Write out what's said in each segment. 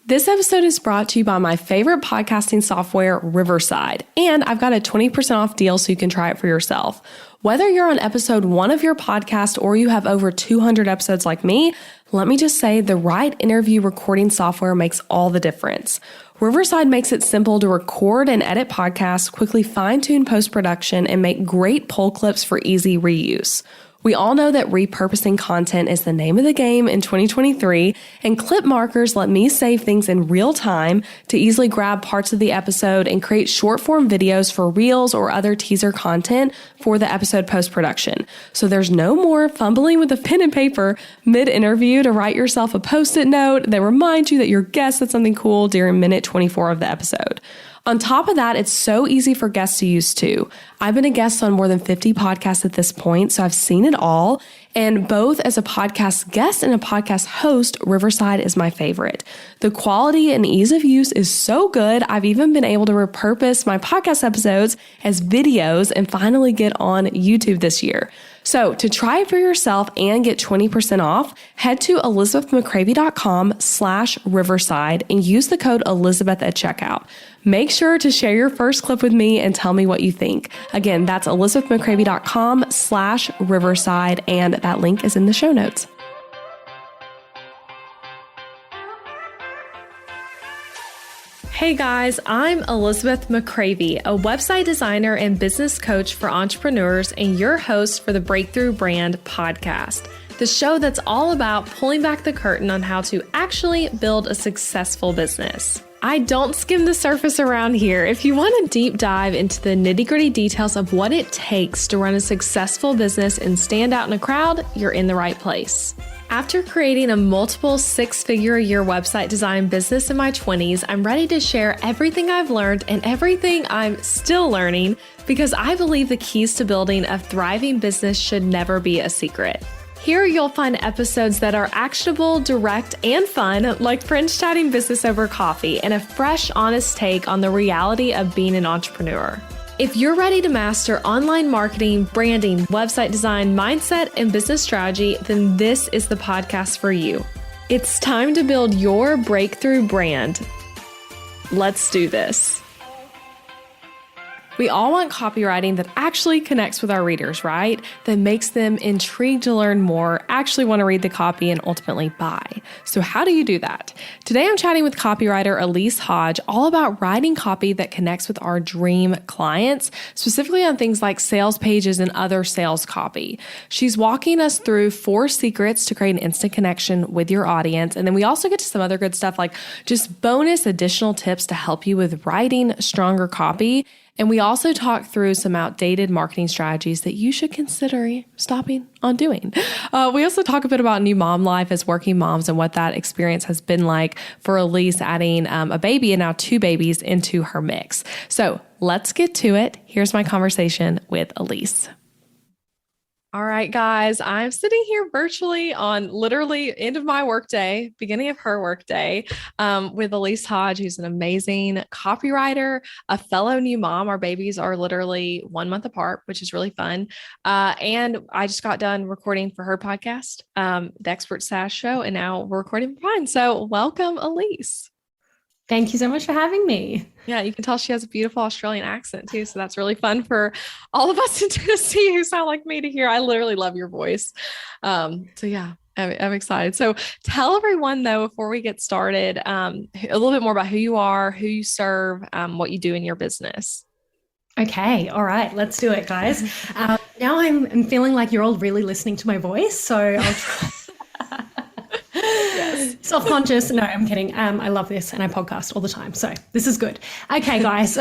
This episode is brought to you by my favorite podcasting software, Riverside, and I've got a 20% off deal so you can try it for yourself. Whether you're on episode 1 of your podcast or you have over 200 episodes like me, let me just say the right interview recording software makes all the difference. Riverside makes it simple to record and edit podcasts, quickly fine-tune post-production, and make great pull clips for easy reuse. We all know that repurposing content is the name of the game in 2023, and clip markers let me save things in real time to easily grab parts of the episode and create short-form videos for reels or other teaser content for the episode post-production. So there's no more fumbling with a pen and paper mid-interview to write yourself a post-it note that reminds you that your guest said something cool during minute 24 of the episode. On top of that, it's so easy for guests to use too. I've been a guest on more than 50 podcasts at this point, so I've seen it all. And both as a podcast guest and a podcast host, Riverside is my favorite. The quality and ease of use is so good, I've even been able to repurpose my podcast episodes as videos and finally get on YouTube this year. So to try it for yourself and get 20% off, head to elizabethmccravy.com/Riverside and use the code Elizabeth at checkout. Make sure to share your first clip with me and tell me what you think. Again, that's elizabethmccravy.com/Riverside, and that link is in the show notes. Hey guys, I'm Elizabeth McCravy, a website designer and business coach for entrepreneurs and your host for the Breakthrough Brand podcast, the show that's all about pulling back the curtain on how to actually build a successful business. I don't skim the surface around here. If you want a deep dive into the nitty-gritty details of what it takes to run a successful business and stand out in a crowd, you're in the right place. After creating a multiple six-figure-a-year website design business in my 20s, I'm ready to share everything I've learned and everything I'm still learning because I believe the keys to building a thriving business should never be a secret. Here you'll find episodes that are actionable, direct, and fun, like friends chatting business over coffee, and a fresh, honest take on the reality of being an entrepreneur. If you're ready to master online marketing, branding, website design, mindset, and business strategy, then this is the podcast for you. It's time to build your breakthrough brand. Let's do this. We all want copywriting that actually connects with our readers, right? That makes them intrigued to learn more, actually want to read the copy, and ultimately buy. So how do you do that? Today I'm chatting with copywriter Elise Hodge all about writing copy that connects with our dream clients, specifically on things like sales pages and other sales copy. She's walking us through 4 secrets to create an instant connection with your audience. And then we also get to some other good stuff like just bonus additional tips to help you with writing stronger copy. And we also talk through some outdated marketing strategies that you should consider stopping on doing. We also talk a bit about new mom life as working moms and what that experience has been like for Elise adding a baby and now 2 babies into her mix. So let's get to it. Here's my conversation with Elise. All right, guys, I'm sitting here virtually on literally end of my workday, beginning of her workday, with Elise Hodge, who's an amazing copywriter, a fellow new mom. Our babies are literally 1 month apart, which is really fun. And I just got done recording for her podcast, the Expert SaaS Show, and now we're recording for mine. So welcome, Elise. Thank you so much for having me. Yeah, you can tell she has a beautiful Australian accent too. So that's really fun for all of us in Tennessee who sound like me to hear. I literally love your voice. So yeah, I'm excited. So tell everyone though, before we get started, a little bit more about who you are, who you serve, what you do in your business. Okay. All right. Let's do it, guys. Now I'm feeling like you're all really listening to my voice. So I'll try. Yes. Self-conscious. No, I'm kidding. I love this and I podcast all the time. So this is good. Okay, guys,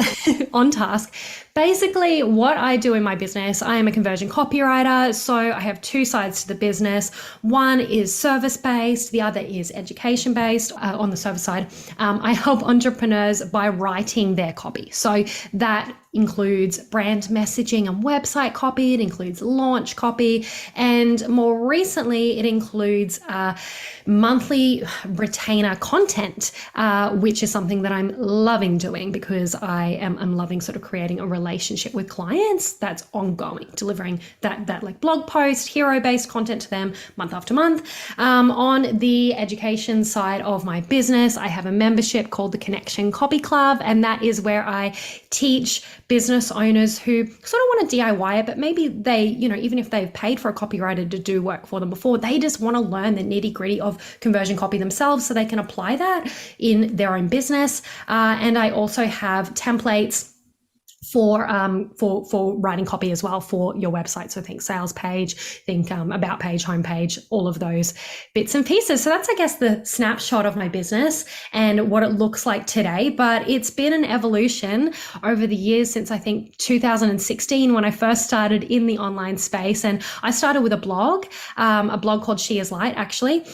on task. Basically, what I do in my business, I am a conversion copywriter. So I have 2 sides to the business. One is service-based. The other is education-based. On the service side, I help entrepreneurs by writing their copy. So that includes brand messaging and website copy. It includes launch copy. And more recently, it includes monthly really retainer content, which is something that I'm loving doing because I'm loving sort of creating a relationship with clients that's ongoing, delivering that like blog post, hero-based content to them month after month. On the education side of my business, I have a membership called the Connection Copy Club, and that is where I teach business owners who sort of want to DIY it, but maybe they, even if they've paid for a copywriter to do work for them before, they just want to learn the nitty-gritty of conversion copy themselves so they can apply that in their own business. And I also have templates for writing copy as well for your website. So think sales page, think about page, homepage, all of those bits and pieces. So that's, I guess, the snapshot of my business and what it looks like today. But it's been an evolution over the years since I think 2016 when I first started in the online space. And I started with a blog called She Is Light, actually,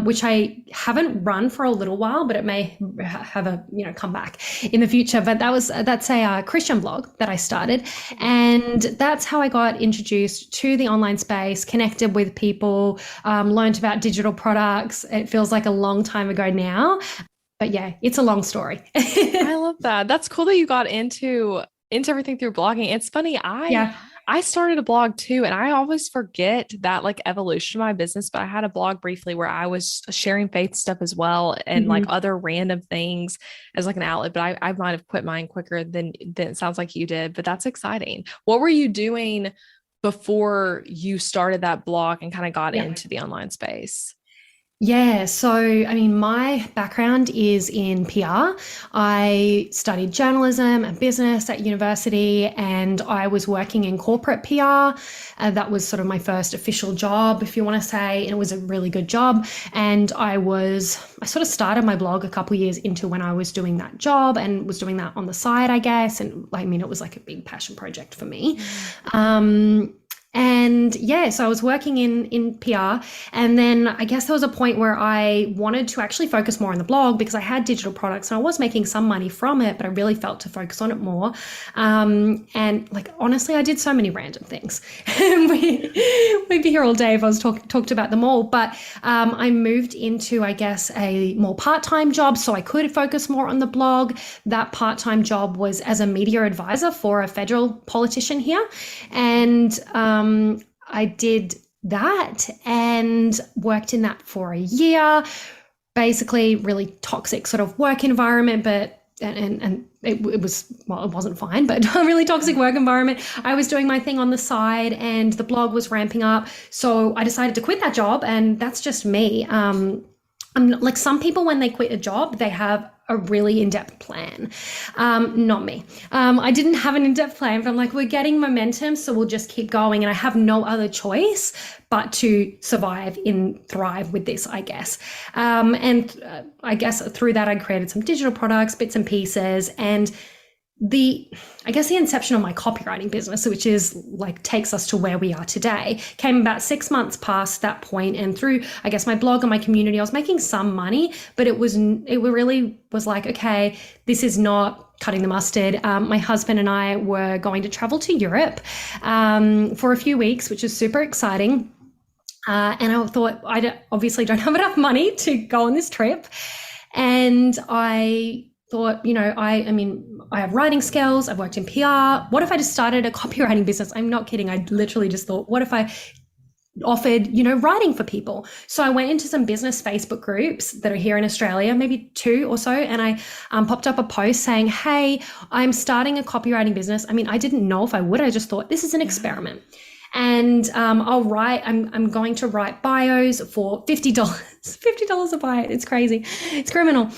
which I haven't run for a little while, but it may have a come back in the future. But that's a Christian blog that I started, and that's how I got introduced to the online space, connected with people, learned about digital products. It feels like a long time ago now, but yeah, it's a long story. I love that. That's cool that you got into everything through blogging. It's funny. I started a blog too, and I always forget that like evolution of my business, but I had a blog briefly where I was sharing faith stuff as well and like other random things as like an outlet, but I might have quit mine quicker than it sounds like you did, but that's exciting. What were you doing before you started that blog and kind of got into the online space? Yeah, so I mean, my background is in PR. I studied journalism and business at university, and I was working in corporate PR. That was sort of my first official job, if you want to say, and it was a really good job. And I sort of started my blog a couple of years into when I was doing that job and was doing that on the side, I guess. And I mean, it was like a big passion project for me. And yeah, so I was working in PR, and then I guess there was a point where I wanted to actually focus more on the blog because I had digital products and I was making some money from it, but I really felt to focus on it more. And like, honestly, I did so many random things. We'd be here all day if I was talked about them all, but I moved into, I guess, a more part-time job so I could focus more on the blog. That part-time job was as a media advisor for a federal politician here. And I did that and worked in that for a year, basically really toxic sort of work environment, but and it was, well, it wasn't fine, but a really toxic work environment. I was doing my thing on the side and the blog was ramping up. So I decided to quit that job, and that's just me. I'm like, some people, when they quit a job, they have a really in-depth plan. Not me. I didn't have an in-depth plan, but I'm like, we're getting momentum, so we'll just keep going. And I have no other choice but to survive and thrive with this, I guess. I guess through that, I created some digital products, bits and pieces, and I guess the inception of my copywriting business, which is like takes us to where we are today, came about 6 months past that point. And through, I guess, my blog and my community, I was making some money, but it really was like, okay, this is not cutting the mustard. My husband and I were going to travel to Europe for a few weeks, which is super exciting. And I thought, obviously don't have enough money to go on this trip. And I thought, I mean, I have writing skills. I've worked in PR. What if I just started a copywriting business? I'm not kidding. I literally just thought, what if I offered, writing for people? So I went into some business Facebook groups that are here in Australia, maybe 2 or so. And I popped up a post saying, hey, I'm starting a copywriting business. I mean, I didn't know if I would. I just thought this is an experiment. And I'm going to write bios for $50. $50 a bio. It's crazy. It's criminal.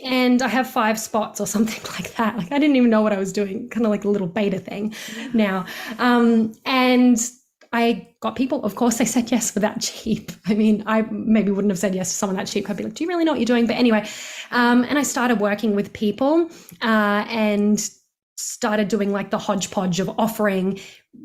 And I have 5 spots or something like that. Like, I didn't even know what I was doing, kind of like a little beta thing now. And I got people. Of course, they said yes for that cheap. I mean, I maybe wouldn't have said yes to someone that cheap. I'd be like, do you really know what you're doing? But anyway, and I started working with people and started doing like the hodgepodge of offering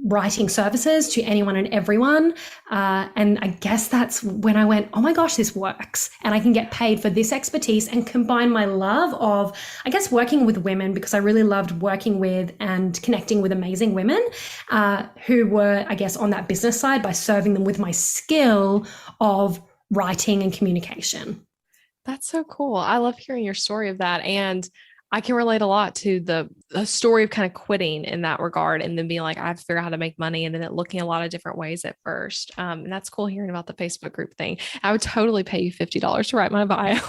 writing services to anyone and everyone. And I guess that's when I went, oh my gosh, this works. And I can get paid for this expertise and combine my love of, I guess, working with women, because I really loved working with and connecting with amazing women who were, I guess, on that business side, by serving them with my skill of writing and communication. That's so cool. I love hearing your story of that. And I can relate a lot to the story of kind of quitting in that regard and then being like, I have to figure out how to make money, and then it looking a lot of different ways at first. And that's cool hearing about the Facebook group thing. I would totally pay you $50 to write my bio.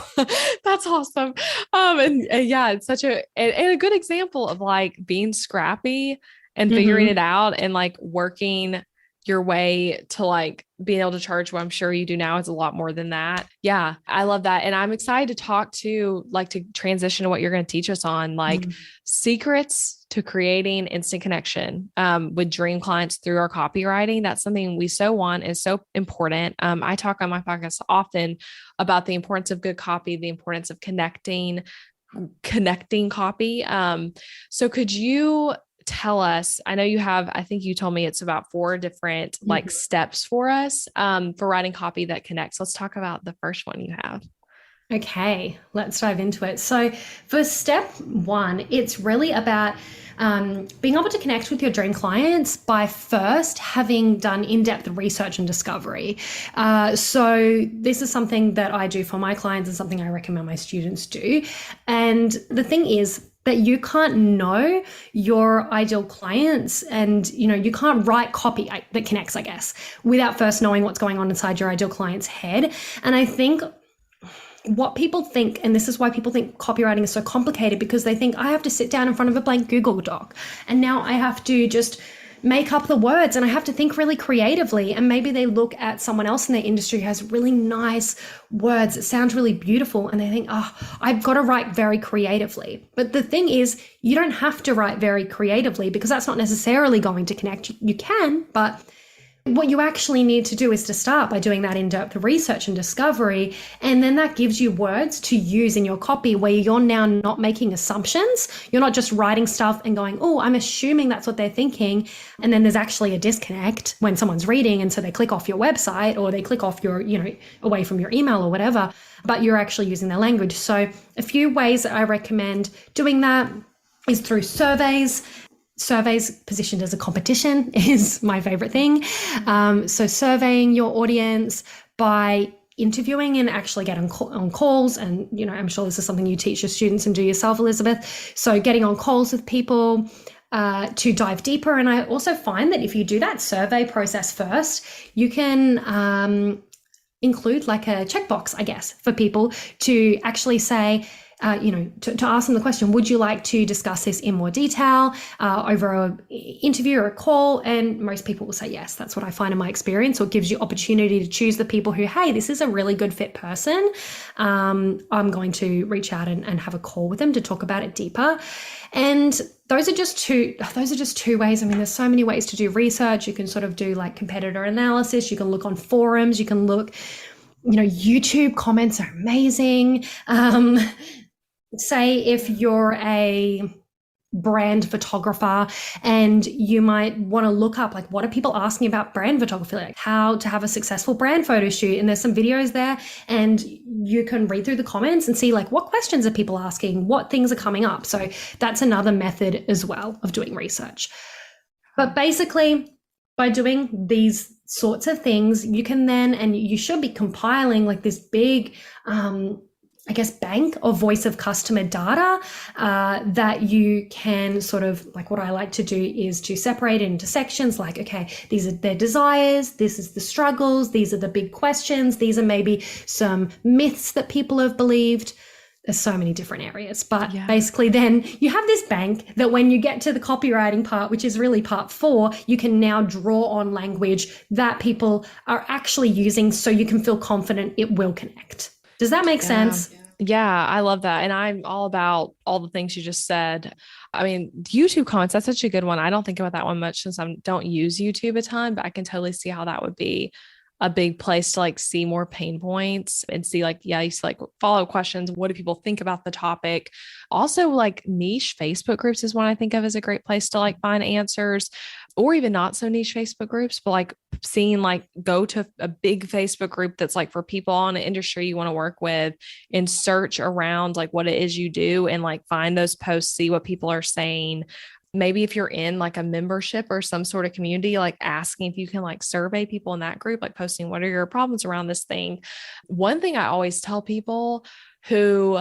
That's awesome. And yeah, it's such a good example of like being scrappy and figuring it out and like working your way to like being able to charge what I'm sure you do now is a lot more than that. Yeah, I love that. And I'm excited to talk to transition to what you're going to teach us on, like secrets to creating instant connection with dream clients through our copywriting. That's something we so want, is so important. I talk on my podcast often about the importance of good copy, the importance of connecting copy. So could you tell us, I know you have, I think you told me it's about 4 different like steps for us for writing copy that connects. Let's talk about the first one you have. Okay, let's dive into it. So for step 1, it's really about being able to connect with your dream clients by first having done in-depth research and discovery. So this is something that I do for my clients and something I recommend my students do. And the thing is that you can't know your ideal clients and, you can't write copy that connects, I guess, without first knowing what's going on inside your ideal client's head. And I think what people think, and this is why people think copywriting is so complicated, because they think I have to sit down in front of a blank Google Doc and now I have to just make up the words and I have to think really creatively. And maybe they look at someone else in their industry who has really nice words that sound really beautiful and they think, I've got to write very creatively. But the thing is, you don't have to write very creatively because that's not necessarily going to connect. You can, but what you actually need to do is to start by doing that in-depth research and discovery. And then that gives you words to use in your copy where you're now not making assumptions. You're not just writing stuff and going, oh, I'm assuming that's what they're thinking. And then there's actually a disconnect when someone's reading. And so they click off your website or they click off your, away from your email or whatever, but you're actually using their language. So a few ways that I recommend doing that is through surveys. Surveys positioned as a competition is my favorite thing. So surveying your audience by interviewing and actually get on calls. And, I'm sure this is something you teach your students and do yourself, Elizabeth. So getting on calls with people to dive deeper. And I also find that if you do that survey process first, you can include like a checkbox, I guess, for people to actually say, to ask them the question, would you like to discuss this in more detail over an interview or a call? And most people will say yes. That's what I find in my experience. Or it gives you opportunity to choose the people who, hey, this is a really good fit person. I'm going to reach out and have a call with them to talk about it deeper. And those are just two ways. I mean, there's so many ways to do research. You can sort of do like competitor analysis. You can look on forums. You can look, YouTube comments are amazing. Say if you're a brand photographer and you might want to look up, like, what are people asking about brand photography, like how to have a successful brand photo shoot. And there's some videos there and you can read through the comments and see like what questions are people asking, what things are coming up. So that's another method as well of doing research. But basically, by doing these sorts of things, you can then, and you should be compiling like this big, bank of voice of customer data that you can sort of, like, what I like to do is to separate it into sections, like, okay, these are their desires, this is the struggles, these are the big questions, these are maybe some myths that people have believed. There's so many different areas, but basically then you have this bank that when you get to the copywriting part, which is really part 4, you can now draw on language that people are actually using so you can feel confident it will connect. Does that make sense? Yeah, I love that. And I'm all about all the things you just said. I mean, YouTube comments, that's such a good one. I don't think about that one much since I don't use YouTube a ton, but I can totally see how that would be a big place to like see more pain points and see like, you see like follow-up questions. What do people think about the topic? Also, like niche Facebook groups is one I think of as a great place to like find answers, or even not so niche Facebook groups, but like seeing like go to a big Facebook group that's like for people in an industry you want to work with and search around like what it is you do and like find those posts, see what people are saying. maybe if you're in like a membership or some sort of community, like asking if you can like survey people in that group, like posting, what are your problems around this thing? One thing I always tell people who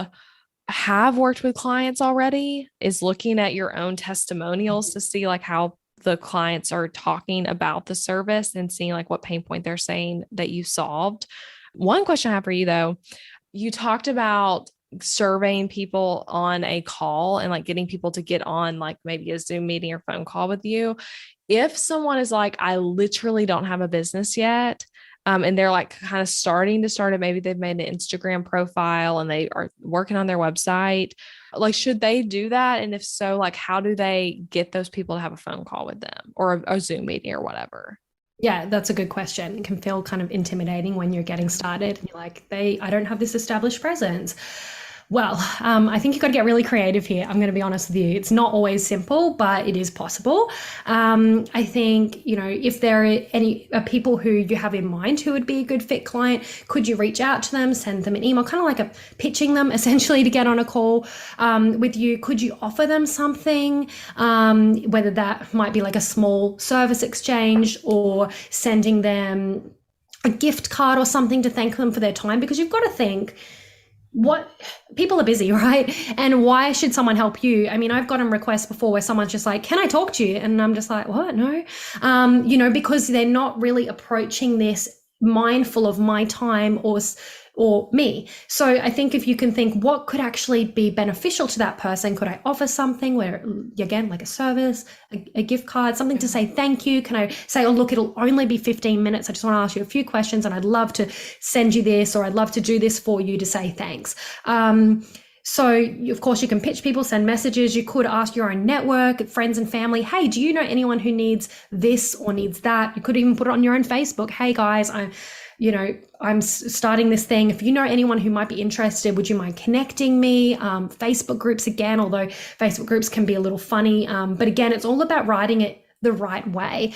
have worked with clients already is looking at your own testimonials to see like how the clients are talking about the service and seeing like what pain point they're saying that you solved. One question I have for you though, you talked about surveying people on a call and like getting people to get on like maybe a Zoom meeting or phone call with you. If someone is like, I literally don't have a business yet, and they're like kind of starting to start it, maybe they've made an Instagram profile and they are working on their website, like, should they do that? And if so, like, how do they get those people to have a phone call with them or a Zoom meeting or whatever? Yeah, that's a good question. It can feel kind of intimidating when you're getting started and you're like, I don't have this established presence. Well, I think you've got to get really creative here. I'm going to be honest with you. It's not always simple, but it is possible. I think, if there are any people who you have in mind who would be a good fit client, could you reach out to them, send them an email, kind of like pitching them essentially to get on a call with you? Could you offer them something, whether that might be like a small service exchange or sending them a gift card or something to thank them for their time? Because you've got to think, what people are busy, right? And why should someone help you? I mean, I've gotten requests before where someone's just like, can I talk to you? And I'm just like, what? No, because they're not really approaching this mindful of my time or me. So I think if you can think what could actually be beneficial to that person, could I offer something where, again, like a service, a gift card, something to say thank you? Can I say, oh, look, it'll only be 15 minutes. I just want to ask you a few questions and I'd love to send you this, or I'd love to do this for you to say thanks. So of course you can pitch people, send messages. You could ask your own network, friends and family, hey, do you know anyone who needs this or needs that? You could even put it on your own Facebook. Hey guys, I'm starting this thing. If you know anyone who might be interested, would you mind connecting me? Facebook groups again, although Facebook groups can be a little funny. But again, it's all about writing it the right way.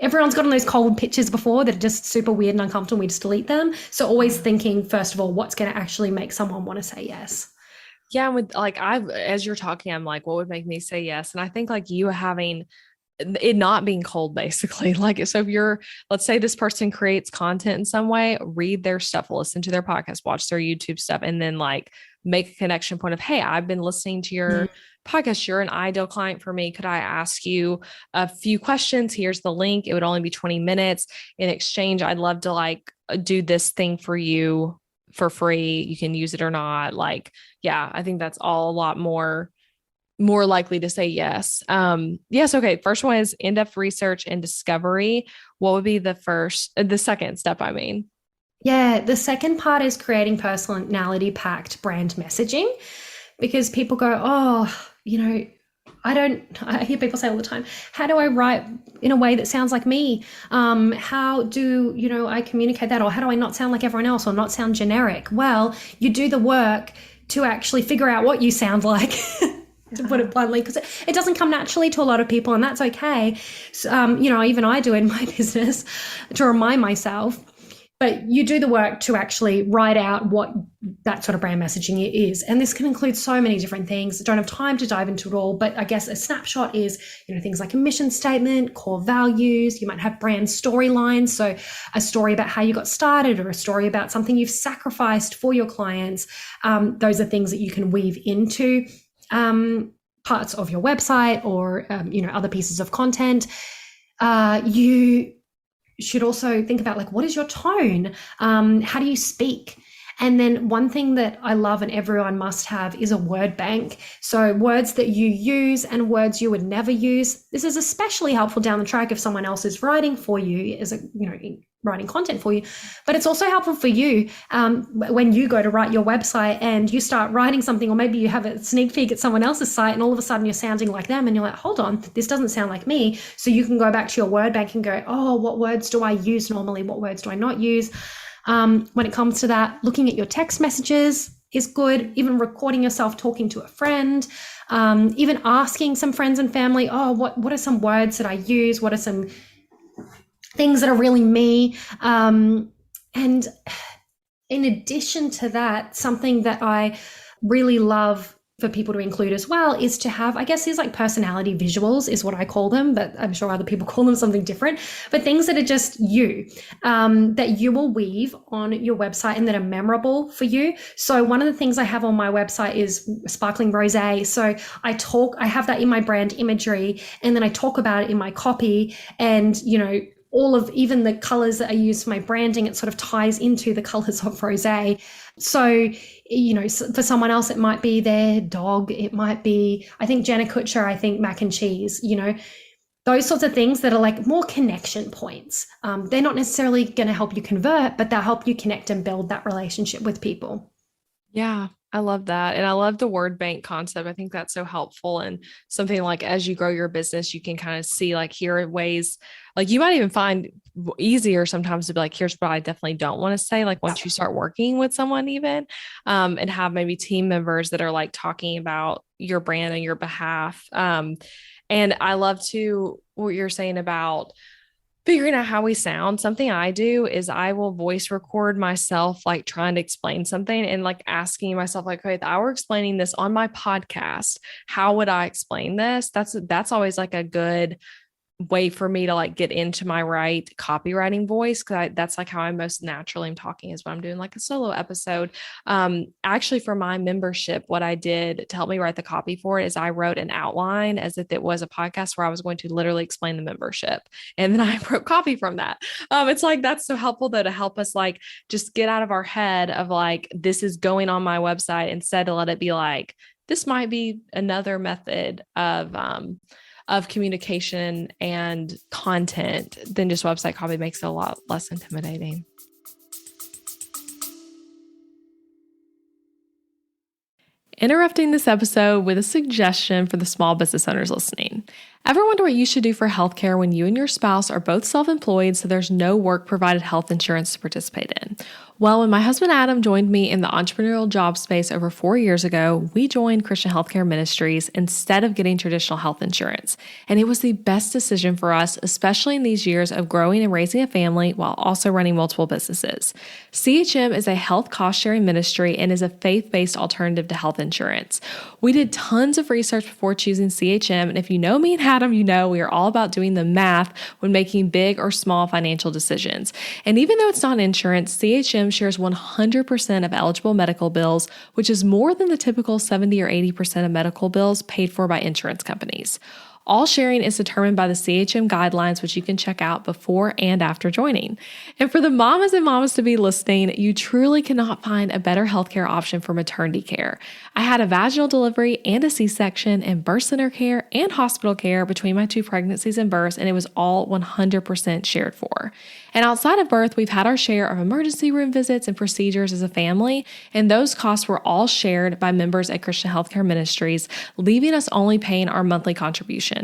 Everyone's gotten those cold pitches before that are just super weird and uncomfortable. We just delete them. So always thinking, first of all, what's going to actually make someone want to say yes? Yeah. With like, as you're talking, I'm like, what would make me say yes? And I think like you having it not being cold, basically. Like, so if let's say this person creates content in some way, read their stuff, listen to their podcast, watch their YouTube stuff, and then like make a connection point of, hey, I've been listening to your podcast. You're an ideal client for me. Could I ask you a few questions? Here's the link. It would only be 20 minutes. In exchange, I'd love to like do this thing for you for free. You can use it or not. Like, yeah, I think that's all a lot more likely to say yes. Yes. Okay. First one is in-depth research and discovery. What would be the second step? I mean, yeah, the second part is creating personality packed brand messaging, because people go, oh, I hear people say all the time, how do I write in a way that sounds like me? How do, I communicate that? Or how do I not sound like everyone else or not sound generic? Well, you do the work to actually figure out what you sound like. To put it bluntly, because it doesn't come naturally to a lot of people, and that's okay. So, even I do in my business to remind myself, but you do the work to actually write out what that sort of brand messaging is. And this can include so many different things. I don't have time to dive into it all, but I guess a snapshot is, things like a mission statement, core values. You might have brand storylines. So a story about how you got started, or a story about something you've sacrificed for your clients. Those are things that you can weave into parts of your website or, other pieces of content. You should also think about like, what is your tone? How do you speak? And then one thing that I love and everyone must have is a word bank. So words that you use and words you would never use. This is especially helpful down the track if someone else is writing for you, writing content for you. But it's also helpful for you when you go to write your website and you start writing something, or maybe you have a sneak peek at someone else's site and all of a sudden you're sounding like them and you're like, hold on, this doesn't sound like me. So you can go back to your word bank and go, oh, what words do I use normally? What words do I not use? When it comes to that, looking at your text messages is good. Even recording yourself talking to a friend, even asking some friends and family, oh, what are some words that I use? What are some things that are really me? And in addition to that, something that I really love for people to include as well is to have, I guess, these like personality visuals is what I call them, but I'm sure other people call them something different, but things that are just you, that you will weave on your website and that are memorable for you. So one of the things I have on my website is sparkling rosé. So I have that in my brand imagery, and then I talk about it in my copy, and, all of even the colors that I use for my branding, it sort of ties into the colors of rosé. So, for someone else, it might be their dog. It might be, I think Jenna Kutcher, I think mac and cheese, those sorts of things that are like more connection points. They're not necessarily going to help you convert, but they'll help you connect and build that relationship with people. Yeah, I love that. And I love the word bank concept. I think that's so helpful. And something like as you grow your business, you can kind of see like, here are ways, like you might even find easier sometimes to be like, here's what I definitely don't want to say. Like once you start working with someone even, and have maybe team members that are like talking about your brand on your behalf. And I love what you're saying about figuring out how we sound. Something I do is I will voice record myself, like trying to explain something and like asking myself, like, okay, if I were explaining this on my podcast, how would I explain this? That's always like a good way for me to like get into my right copywriting voice. Cause that's like how I most naturally am talking is when I'm doing like a solo episode. Actually for my membership, what I did to help me write the copy for it is I wrote an outline as if it was a podcast where I was going to literally explain the membership. And then I wrote copy from that. It's like, that's so helpful though, to help us like just get out of our head of like, this is going on my website, instead to let it be like, this might be another method of communication and content than just website copy. Makes it a lot less intimidating. Interrupting this episode with a suggestion for the small business owners listening. Ever wonder what you should do for healthcare when you and your spouse are both self-employed, so there's no work-provided health insurance to participate in? Well, when my husband Adam joined me in the entrepreneurial job space over 4 years ago, we joined Christian Healthcare Ministries instead of getting traditional health insurance. And it was the best decision for us, especially in these years of growing and raising a family while also running multiple businesses. CHM is a health cost-sharing ministry and is a faith-based alternative to health insurance. We did tons of research before choosing CHM, and if you know me and Adam, you know we are all about doing the math when making big or small financial decisions. And even though it's not insurance, CHM shares 100% of eligible medical bills, which is more than the typical 70 or 80% of medical bills paid for by insurance companies. All sharing is determined by the CHM guidelines, which you can check out before and after joining. And for the mamas and mamas to be listening, you truly cannot find a better healthcare option for maternity care. I had a vaginal delivery and a C-section and birth center care and hospital care between my 2 pregnancies and births, and it was all 100% shared for. And outside of birth, we've had our share of emergency room visits and procedures as a family, and those costs were all shared by members at Christian Healthcare Ministries, leaving us only paying our monthly contribution.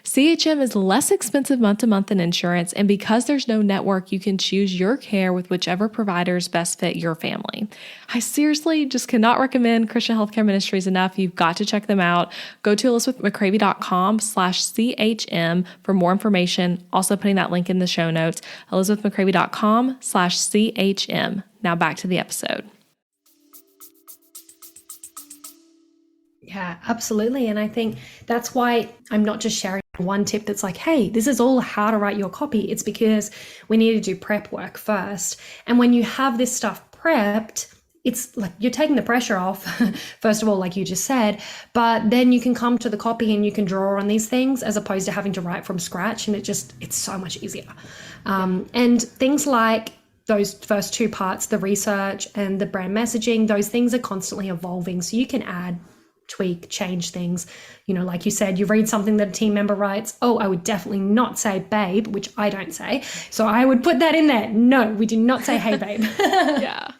CHM is less expensive month to month than insurance, and because there's no network, you can choose your care with whichever providers best fit your family. I seriously just cannot recommend Christian Healthcare Ministries enough. You've got to check them out. Go to elizabethmccravey.com/CHM for more information. Also putting that link in the show notes, elizabethmccravey.com/CHM. Now back to the episode. Yeah, absolutely. And I think that's why I'm not just sharing one tip that's like, hey, this is all how to write your copy. It's because we need to do prep work first. And when you have this stuff prepped, it's like you're taking the pressure off, first of all, like you just said, but then you can come to the copy and you can draw on these things as opposed to having to write from scratch. And it's so much easier. And things like those first 2 parts, the research and the brand messaging, those things are constantly evolving. So you can add, tweak, change things. Like you said, you read something that a team member writes, oh, I would definitely not say babe, which I don't say. So I would put that in there. No, we do not say, hey, babe. Yeah.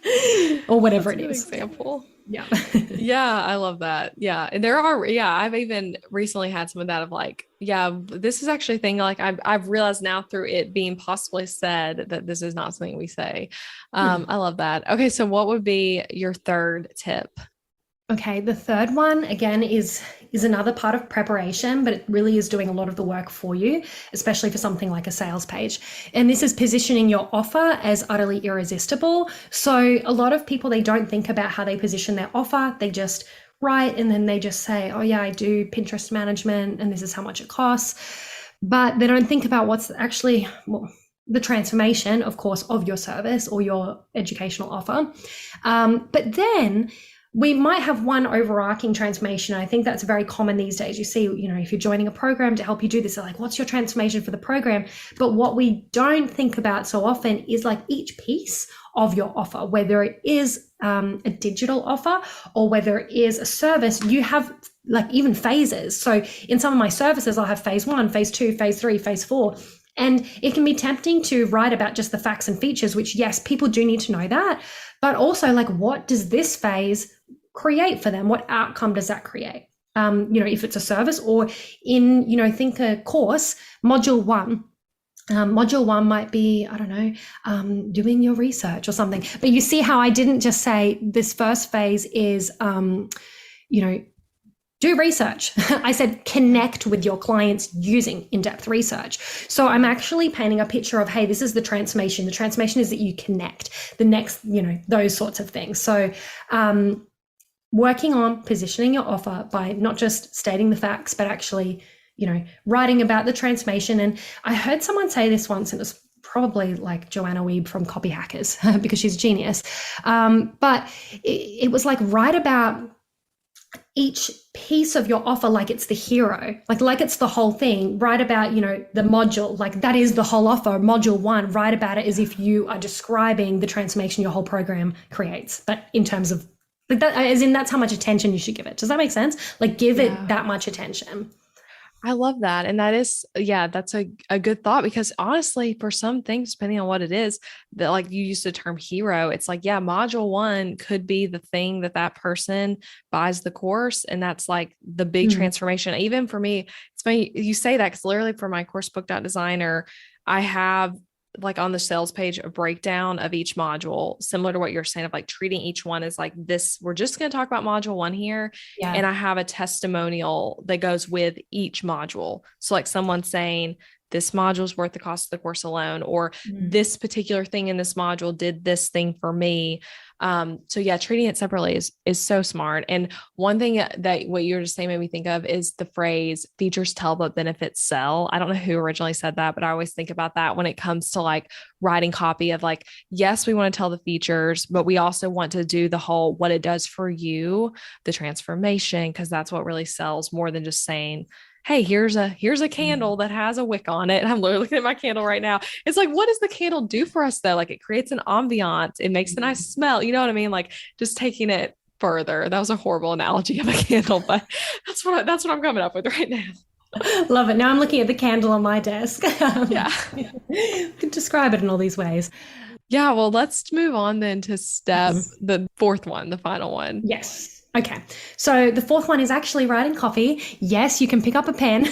Or whatever That's it is. Example. Yeah. Yeah, I love that. Yeah. And I've even recently had some of that of like, yeah, this is actually a thing. Like I've realized now through it being possibly said that this is not something we say. I love that. Okay. So what would be your third tip? Okay, the third one, again, is another part of preparation, but it really is doing a lot of the work for you, especially for something like a sales page. And this is positioning your offer as utterly irresistible. So a lot of people, they don't think about how they position their offer. They just write and then they just say, oh yeah, I do Pinterest management and this is how much it costs. But they don't think about what's actually the transformation, of course, of your service or your educational offer. But then we might have one overarching transformation. I think that's very common these days. You see, if you're joining a program to help you do this, they're like, what's your transformation for the program? But what we don't think about so often is like each piece of your offer, whether it is a digital offer or whether it is a service, you have like even phases. So in some of my services, I'll have phase 1, phase 2, phase 3, phase 4. And it can be tempting to write about just the facts and features, which yes, people do need to know that, but also like, what does this phase create for them? What outcome does that create? If it's a service or in, think a course, module 1. Module 1 might be, I don't know, doing your research or something. But you see how I didn't just say this first phase is, do research. I said connect with your clients using in-depth research. So I'm actually painting a picture of, hey, this is the transformation. The transformation is that you connect the next, those sorts of things. So working on positioning your offer by not just stating the facts, but actually, writing about the transformation. And I heard someone say this once, and it was probably like Joanna Wiebe from Copy Hackers because she's a genius. But it was like, write about each piece of your offer like it's the hero, like it's the whole thing. Write about, the module, like that is the whole offer. Module 1, write about it as if you are describing the transformation your whole program creates. But in terms of like that, as in that's how much attention you should give it. Does that make sense? Like give it that much attention. I love that. And that is, that's a good thought, because honestly, for some things, depending on what it is, that like you used the term hero, it's like, module 1 could be the thing that person buys the course. And that's like the big transformation. Even for me, it's funny you say that, because literally for my course book.designer, I have like on the sales page, a breakdown of each module, similar to what you're saying of like treating each one as like this. We're just going to talk about module 1 here. Yeah. And I have a testimonial that goes with each module. So like someone saying this module is worth the cost of the course alone, or this particular thing in this module did this thing for me. Treating it separately is so smart. And one thing that what you're just saying made me think of is the phrase features tell, but benefits sell. I don't know who originally said that, but I always think about that when it comes to like writing copy of like, yes, we want to tell the features, but we also want to do the whole, what it does for you, the transformation, because that's what really sells more than just saying, hey, here's a candle that has a wick on it. I'm literally looking at my candle right now. It's like, what does the candle do for us though? Like it creates an ambiance. It makes a nice smell. You know what I mean? Like just taking it further. That was a horrible analogy of a candle, but that's what I'm coming up with right now. Love it. Now I'm looking at the candle on my desk. You could describe it in all these ways. Yeah. Well, let's move on then to the fourth one, the final one. Yes. Okay, so the fourth one is actually writing copy. Yes, you can pick up a pen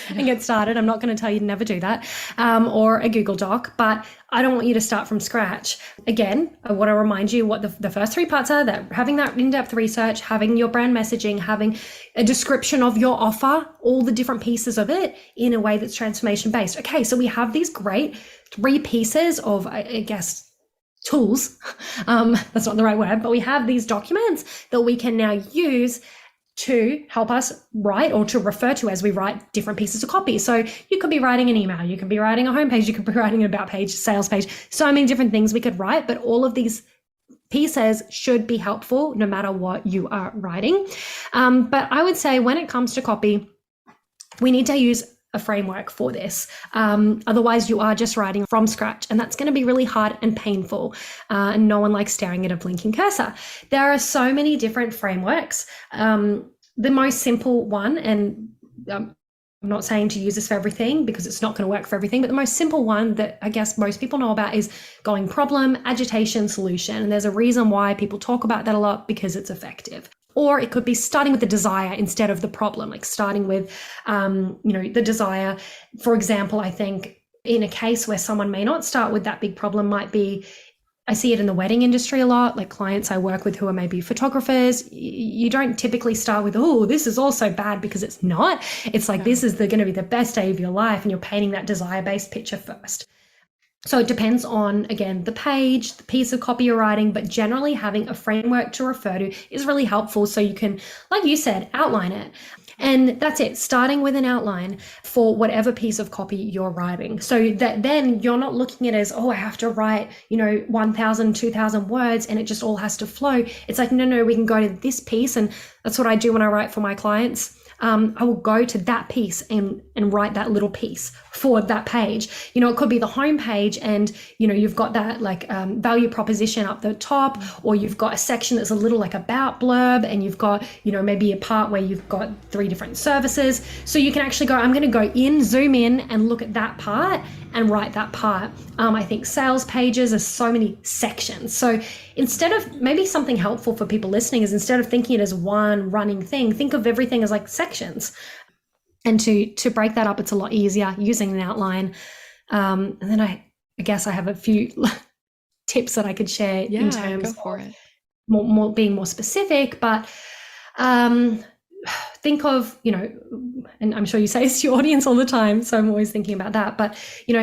and get started. I'm not going to tell you to never do that, or a Google Doc, but I don't want you to start from scratch. Again, I want to remind you what the first 3 parts are, that having that in-depth research, having your brand messaging, having a description of your offer, all the different pieces of it in a way that's transformation based. Okay, so we have these great 3 pieces of, I guess, tools. That's not the right word, but we have these documents that we can now use to help us write, or to refer to as we write different pieces of copy. So you could be writing an email, you could be writing a homepage, you could be writing an about page, sales page, so many different things we could write, but all of these pieces should be helpful no matter what you are writing. But I would say when it comes to copy, we need to use a framework for this. Otherwise you are just writing from scratch, and that's going to be really hard and painful. And no one likes staring at a blinking cursor. There are so many different frameworks. The most simple one, and I'm not saying to use this for everything because it's not going to work for everything, but the most simple one that I guess most people know about is going problem, agitation, solution. And there's a reason why people talk about that a lot, because it's effective. Or it could be starting with the desire instead of the problem, like starting with, the desire. For example, I think in a case where someone may not start with that big problem might be, I see it in the wedding industry a lot, like clients I work with who are maybe photographers. You don't typically start with, oh, this is all so bad, because it's not. It's like, this is going to be the best day of your life, and you're painting that desire-based picture first. So it depends on, again, the page, the piece of copy you're writing, but generally having a framework to refer to is really helpful. So you can, like you said, outline it. And that's it, starting with an outline for whatever piece of copy you're writing. So that then you're not looking at it as, oh, I have to write, 1,000, 2,000 words and it just all has to flow. It's like, no, we can go to this piece. And that's what I do when I write for my clients. I will go to that piece and write that little piece for that page. It could be the home page and, you've got that like value proposition up the top, or you've got a section that's a little like about blurb, and you've got, maybe a part where you've got 3 different services. So you can actually go, I'm going to go in, zoom in and look at that part and write that part. I think sales pages are so many sections. So instead of, maybe something helpful for people listening is, instead of thinking it as one running thing, think of everything as like sections. And to break that up, it's a lot easier using an outline. And then I guess I have a few tips that I could share in terms of more being more specific, but think of, and I'm sure you say this to your audience all the time, so I'm always thinking about that, but,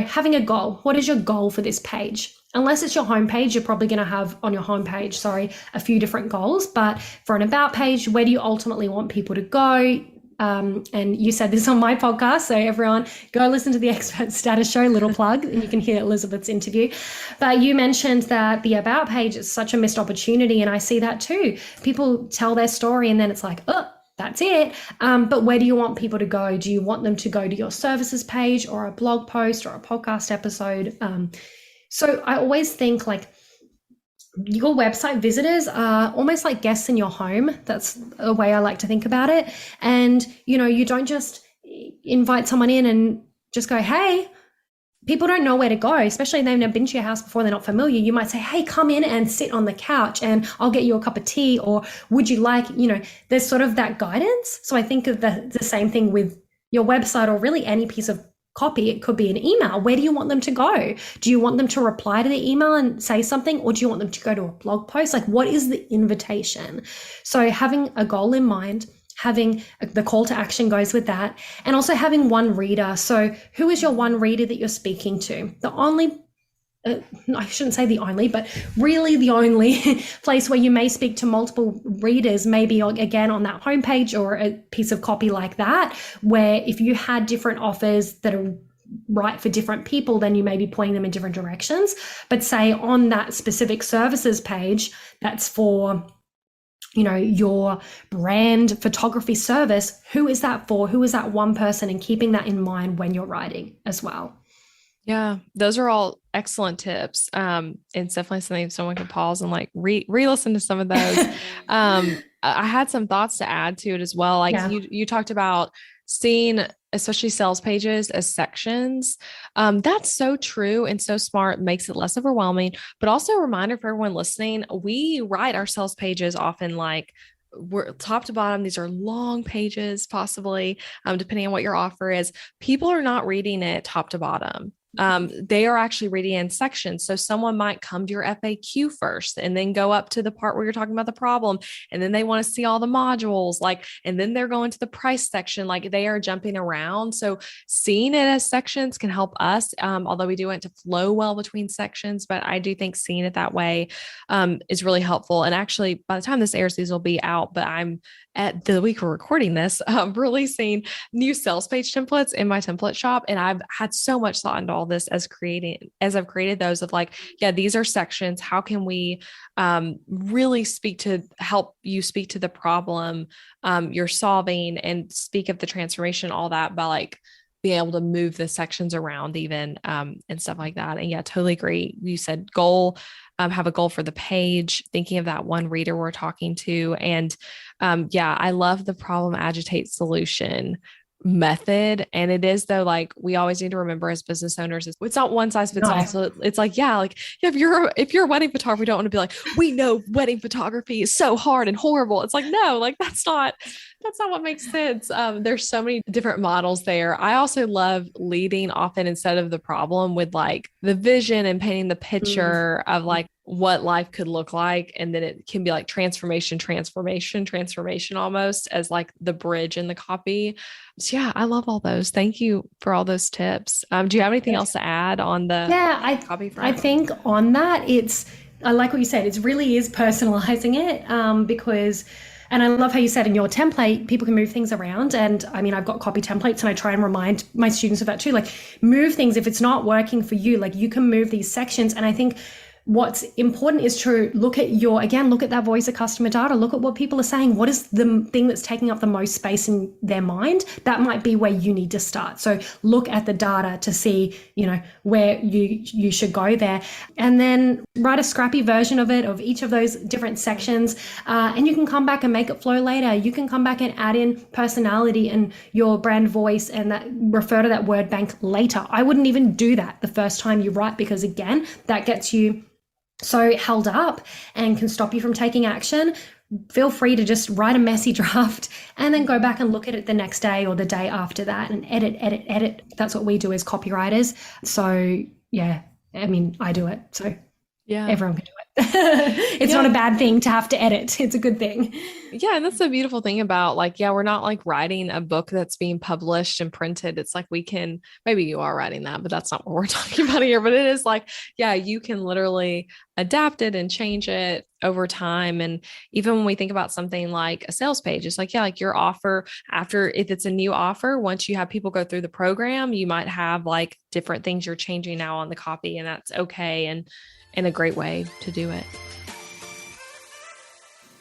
having a goal. What is your goal for this page? Unless it's your homepage, you're probably going to have on your homepage, a few different goals. But for an about page, where do you ultimately want people to go? And you said this on my podcast, so everyone go listen to the Expert Status Show, little plug, and you can hear Elizabeth's interview. But you mentioned that the about page is such a missed opportunity, and I see that too. People tell their story and then it's like, oh, that's it. But where do you want people to go? Do you want them to go to your services page or a blog post or a podcast episode? So I always think like your website visitors are almost like guests in your home. That's a way I like to think about it. And, you don't just invite someone in and just go, hey. People don't know where to go, especially if they've never been to your house before, they're not familiar. You might say, hey, come in and sit on the couch and I'll get you a cup of tea, or would you like, there's sort of that guidance. So I think of the same thing with your website, or really any piece of copy. It could be an email. Where do you want them to go? Do you want them to reply to the email and say something, or do you want them to go to a blog post? Like, what is the invitation? So having a goal in mind, having the call to action goes with that, and also having one reader. So who is your one reader that you're speaking to? The only, I shouldn't say the only, but really the only place where you may speak to multiple readers, maybe again on that homepage or a piece of copy like that, where if you had different offers that are right for different people, then you may be pointing them in different directions. But say on that specific services page, that's for your brand photography service, who is that for? Who is that one person? And keeping that in mind when you're writing as well. Yeah, those are all excellent tips. It's definitely something someone can pause and like re-listen to some of those. I had some thoughts to add to it as well. Like you talked about seeing, especially sales pages, as sections. That's so true and so smart, makes it less overwhelming, but also a reminder for everyone listening, we write our sales pages often like we're top to bottom. These are long pages, possibly, depending on what your offer is. People are not reading it top to bottom. They are actually reading in sections. So someone might come to your FAQ first and then go up to the part where you're talking about the problem. And then they want to see all the modules, and then they're going to the price section, like they are jumping around. So seeing it as sections can help us. Although we do want it to flow well between sections, but I do think seeing it that way, is really helpful. And actually by the time this airs, these will be out, but I'm at the week we're recording this, releasing new sales page templates in my template shop. And I've had so much thought into all this as I've created those of like, these are sections. How can we really help you speak to the problem you're solving and speak of the transformation, all that, by like being able to move the sections around even, and stuff like that. And totally agree. You said goal, have a goal for the page, thinking of that one reader we're talking to. And I love the problem agitate solution method. And it is though, like we always need to remember as business owners, it's not one size fits all. So it's like, if you're a wedding photographer, you don't want to be like, we know wedding photography is so hard and horrible. It's like, no, like that's not what makes sense. There's so many different models there. I also love leading often instead of the problem with like the vision and painting the picture of like what life could look like. And then it can be like transformation almost as like the bridge in the copy. So yeah, I love all those. Thank you for all those tips. Do you have anything else to add on the copy front? I think on that, I like what you said, it really is personalizing it because, and I love how you said in your template, people can move things around. And I mean, I've got copy templates and I try and remind my students of that too, like move things. If it's not working for you, like you can move these sections. And I think what's important is to look at that voice of customer data, look at what people are saying. What is the thing that's taking up the most space in their mind? That might be where you need to start. So look at the data to see, where you should go there, and then write a scrappy version of it, of each of those different sections. And you can come back and make it flow later. You can come back and add in personality and your brand voice and that refer to that word bank later. I wouldn't even do that the first time you write, because again, that gets you so held up and can stop you from taking action. Feel free to just write a messy draft and then go back and look at it the next day or the day after that and edit. That's what we do as copywriters. So yeah, I mean, I do it. So yeah, everyone can do it. It's not a bad thing to have to edit. It's a good thing. Yeah. And that's the beautiful thing about we're not like writing a book that's being published and printed. It's like maybe you are writing that, but that's not what we're talking about here. But it is like, yeah, you can literally adapt it and change it over time. And even when we think about something like a sales page, it's like, yeah, like your offer if it's a new offer, once you have people go through the program, you might have like different things you're changing now on the copy, and that's okay. And a great way to do it.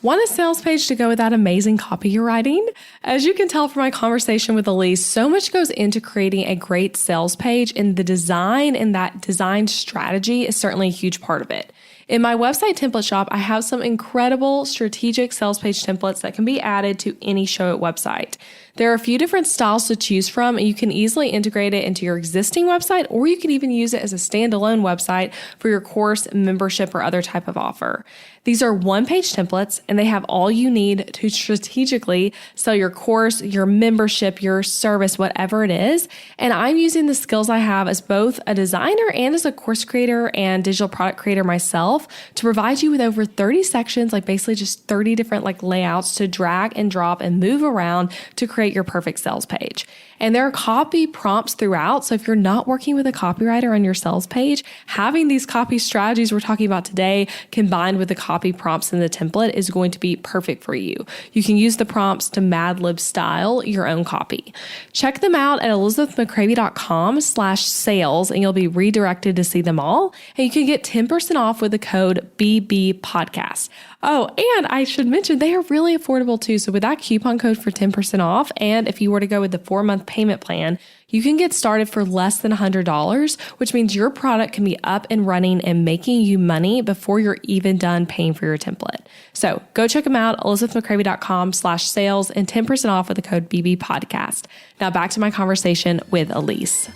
Want a sales page to go with that amazing copy you're writing? As you can tell from my conversation with Elise, so much goes into creating a great sales page, and the design and that design strategy is certainly a huge part of it. In my website template shop, I have some incredible strategic sales page templates that can be added to any Showit website. There are a few different styles to choose from, and you can easily integrate it into your existing website, or you can even use it as a standalone website for your course, membership, or other type of offer. These are one-page templates, and they have all you need to strategically sell your course, your membership, your service, whatever it is. And I'm using the skills I have as both a designer and as a course creator and digital product creator myself to provide you with over 30 sections, like basically just 30 different like layouts to drag and drop and move around to create your perfect sales page. And there are copy prompts throughout. So if you're not working with a copywriter on your sales page, having these copy strategies we're talking about today combined with the copy prompts in the template is going to be perfect for you. You can use the prompts to Mad Lib style your own copy. Check them out at elizabethmccravey.com/sales, and you'll be redirected to see them all. And you can get 10% off with the code BBPodcast. Oh, and I should mention they are really affordable too. So with that coupon code for 10% off, and if you were to go with the 4-month payment plan, you can get started for less than $100, which means your product can be up and running and making you money before you're even done paying for your template. So go check them out, elizabethmccravey.com/sales, and 10% off with the code BBPodcast. Now back to my conversation with Elise.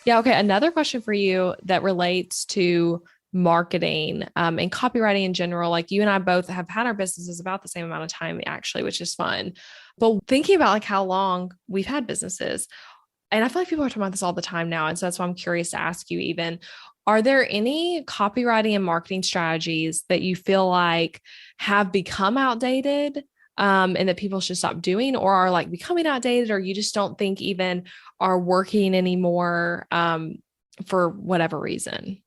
Yeah. Okay. Another question for you that relates to marketing and copywriting in general. Like you and I both have had our businesses about the same amount of time actually, which is fun. But thinking about like how long we've had businesses, and I feel like people are talking about this all the time now. And so that's why I'm curious to ask you even, are there any copywriting and marketing strategies that you feel like have become outdated and that people should stop doing, or are like becoming outdated, or you just don't think even are working anymore for whatever reason?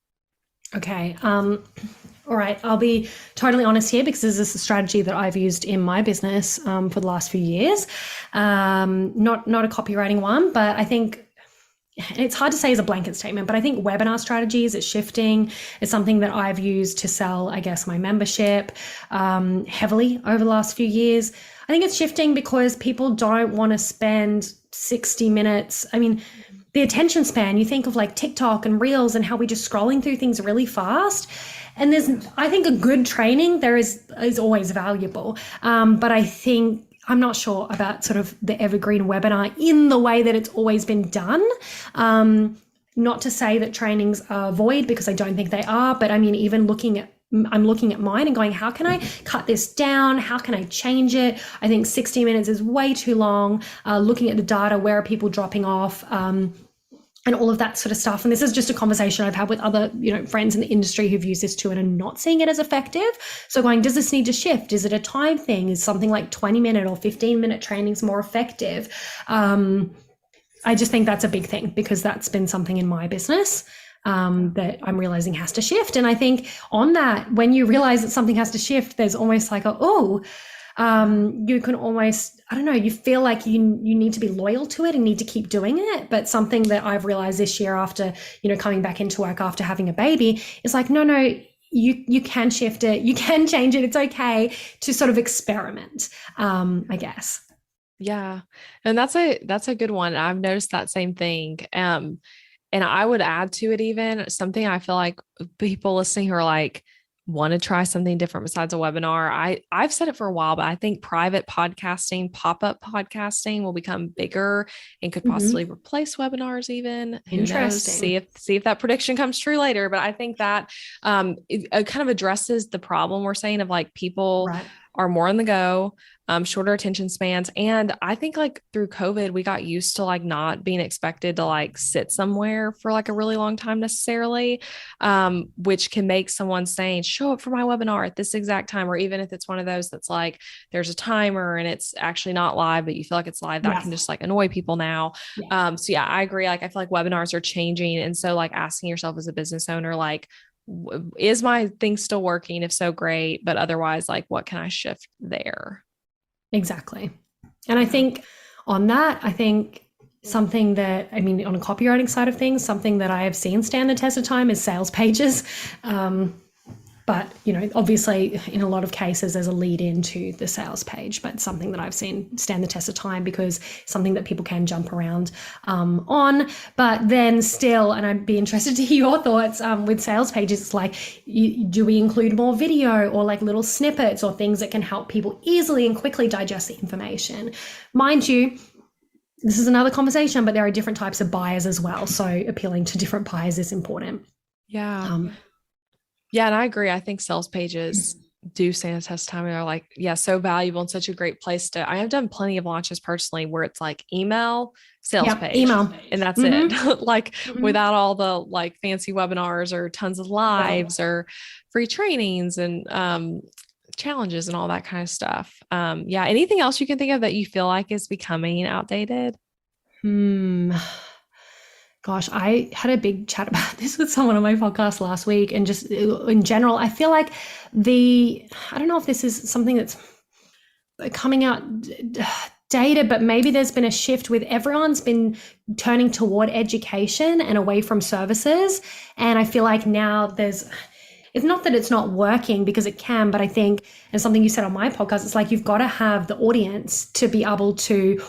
Okay. All right. I'll be totally honest here because this is a strategy that I've used in my business for the last few years. Not a copywriting one, but I think it's hard to say as a blanket statement, but I think webinar strategies, it's shifting. It's something that I've used to sell, I guess, my membership heavily over the last few years. I think it's shifting because people don't want to spend 60 minutes. I mean, the attention span, you think of like TikTok and Reels and how we're just scrolling through things really fast. And I think a good training there is always valuable. But I think I'm not sure about sort of the evergreen webinar in the way that it's always been done. Not to say that trainings are void, because I don't think they are, but I mean, even I'm looking at mine and going, how can I cut this down? How can I change it? I think 60 minutes is way too long. Looking at the data, where are people dropping off? and all of that sort of stuff. And this is just a conversation I've had with other, friends in the industry who've used this too and are not seeing it as effective. So going, does this need to shift? Is it a time thing? Is something like 20-minute or 15-minute trainings more effective? I just think that's a big thing, because that's been something in my business that I'm realizing has to shift. And I think on that, when you realize that something has to shift, there's almost like you can almost, I don't know, you feel like you need to be loyal to it and need to keep doing it. But something that I've realized this year after, coming back into work after having a baby is like, no, you can shift it. You can change it. It's okay to sort of experiment, I guess. Yeah. And that's a good one. I've noticed that same thing. And I would add to it even something I feel like people listening who are like, want to try something different besides a webinar. I've said it for a while, but I think private podcasting, pop-up podcasting will become bigger and could possibly replace webinars even. Who knows? See if that prediction comes true later. But I think that it kind of addresses the problem we're saying of like people are more on the go, shorter attention spans. And I think like through COVID, we got used to like not being expected to like sit somewhere for like a really long time necessarily, which can make someone saying, show up for my webinar at this exact time. Or even if it's one of those that's like, there's a timer and it's actually not live, but you feel like it's live, that can just like annoy people now. So yeah, I agree. Like, I feel like webinars are changing. And so like asking yourself as a business owner, like, is my thing still working? If so, great. But otherwise, like, what can I shift there? Exactly. And I think on that, something that, on a copywriting side of things, something that I have seen stand the test of time is sales pages. But, obviously in a lot of cases, there's a lead into the sales page, but something that I've seen stand the test of time because something that people can jump around on. But then still, and I'd be interested to hear your thoughts with sales pages, it's like, do we include more video or like little snippets or things that can help people easily and quickly digest the information? Mind you, this is another conversation, but there are different types of buyers as well. So appealing to different buyers is important. Yeah. Yeah. And I agree. I think sales pages do stand the test of time. And they're like, so valuable and such a great place to, I have done plenty of launches personally where it's like email, sales page, email, and that's it. Like without all the like fancy webinars or tons of lives or free trainings and, challenges and all that kind of stuff. Anything else you can think of that you feel like is becoming outdated? Gosh, I had a big chat about this with someone on my podcast last week, and just in general, I feel like I don't know if this is something that's coming out dated, but maybe there's been a shift with everyone's been turning toward education and away from services. And I feel like now it's not that it's not working, because it can, but I think, and something you said on my podcast, it's like, you've got to have the audience to be able to,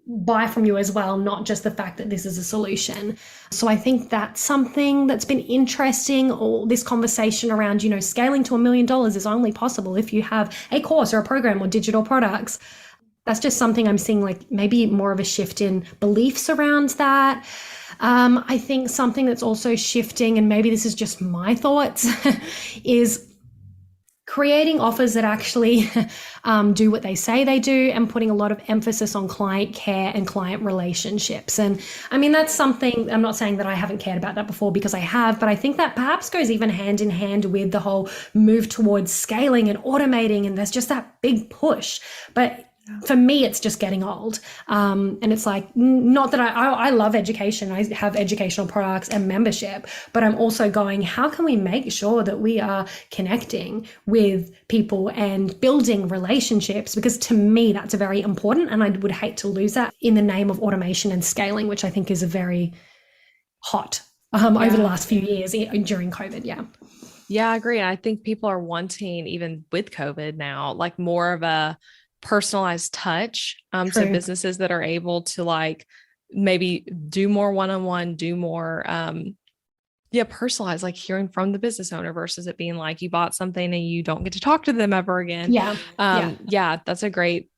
buy from you as well, not just the fact that this is a solution. So I think that's something that's been interesting. All this conversation around, scaling to $1 million is only possible if you have a course or a program or digital products. That's just something I'm seeing, like maybe more of a shift in beliefs around that. I think something that's also shifting, and maybe this is just my thoughts, is creating offers that actually do what they say they do, and putting a lot of emphasis on client care and client relationships. And that's something, I'm not saying that I haven't cared about that before, because I have, but I think that perhaps goes even hand in hand with the whole move towards scaling and automating. And there's just that big push. But for me, it's just getting old. And it's like, not that I love education. I have educational products and membership, but I'm also going, how can we make sure that we are connecting with people and building relationships? Because to me, that's very important. And I would hate to lose that in the name of automation and scaling, which I think is a very hot over the last few years during COVID. Yeah, I agree. And I think people are wanting, even with COVID now, like more of a personalized touch. So businesses that are able to like maybe do more one-on-one, do more, personalized, like hearing from the business owner versus it being like you bought something and you don't get to talk to them ever again. That's a great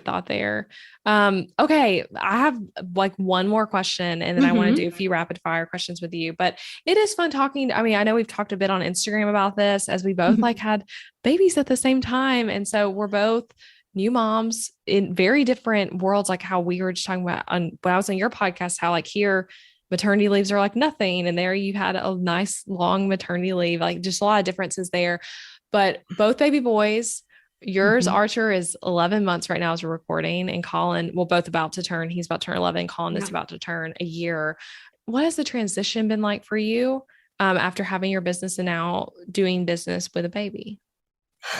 thought there. Okay. I have like one more question, and then I want to do a few rapid fire questions with you, but it is fun talking. I know we've talked a bit on Instagram about this, as we both like had babies at the same time. And so we're both new moms in very different worlds, like how we were just talking about on when I was on your podcast, how like here maternity leaves are like nothing. And there you had a nice long maternity leave, like just a lot of differences there. But both baby boys, yours, Archer, is 11 months right now as we're recording, and Colin, well, both about to turn, he's about to turn 11. Colin is about to turn a year. What has the transition been like for you after having your business and now doing business with a baby?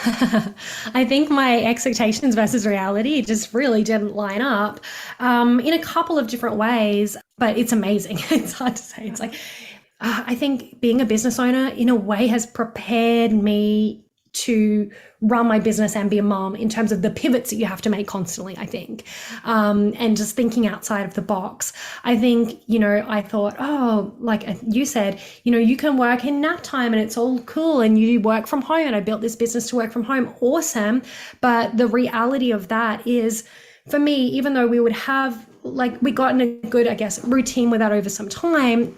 I think my expectations versus reality just really didn't line up in a couple of different ways, but it's amazing. It's hard to say. It's like, I think being a business owner in a way has prepared me to run my business and be a mom in terms of the pivots that you have to make constantly, I think. And just thinking outside of the box. I think, I thought, oh, like you said, you can work in nap time and it's all cool and you work from home, and I built this business to work from home. Awesome. But the reality of that is, for me, even though we would have, like, we got in a good, I guess, routine with that over some time.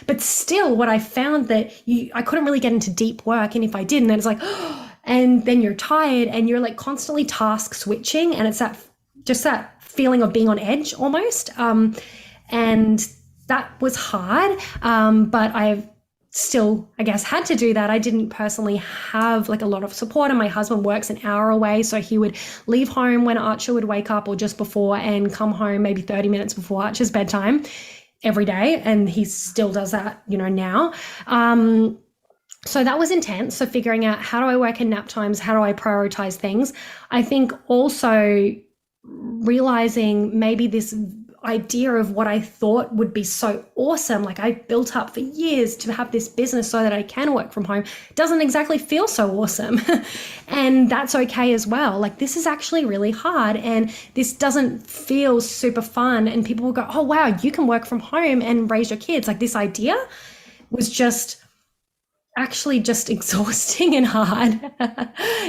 But still what I found that I couldn't really get into deep work. And if I did, and then it's like, oh, and then you're tired and you're like constantly task switching. And it's that feeling of being on edge almost. And that was hard. But I've still, I guess, had to do that. I didn't personally have like a lot of support, and my husband works an hour away. So he would leave home when Archer would wake up or just before, and come home maybe 30 minutes before Archer's bedtime every day. And he still does that, now. So that was intense. So figuring out, how do I work in nap times? How do I prioritize things? I think also realizing maybe this idea of what I thought would be so awesome, like I built up for years to have this business so that I can work from home, doesn't exactly feel so awesome. And that's okay as well. Like, this is actually really hard and this doesn't feel super fun. And people will go, oh wow, you can work from home and raise your kids. Like, this idea was actually just exhausting and hard.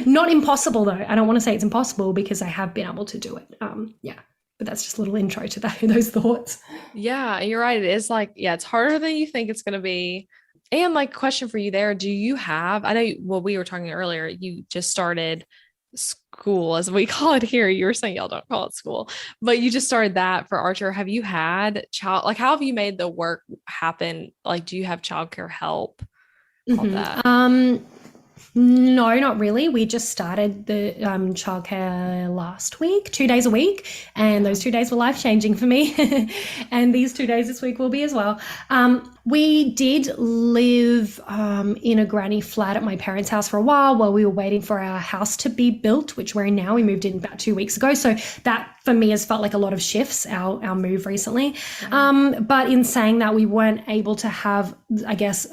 Not impossible though. I don't want to say it's impossible, because I have been able to do it. But that's just a little intro to those thoughts. Yeah, you're right. It is like, it's harder than you think it's going to be. And like, question for you there, do you have, I know, well, we were talking earlier, you just started school, as we call it here. You were saying y'all don't call it school, but you just started that for Archer. Have you had how have you made the work happen? Like, do you have childcare help? All that? No, not really. We just started the childcare last week, 2 days a week. And those 2 days were life-changing for me. And these 2 days this week will be as well. We did live in a granny flat at my parents' house for a while we were waiting for our house to be built, which we're in now. We moved in about 2 weeks ago. So that for me has felt like a lot of shifts, our move recently. But in saying that, we weren't able to have, I guess,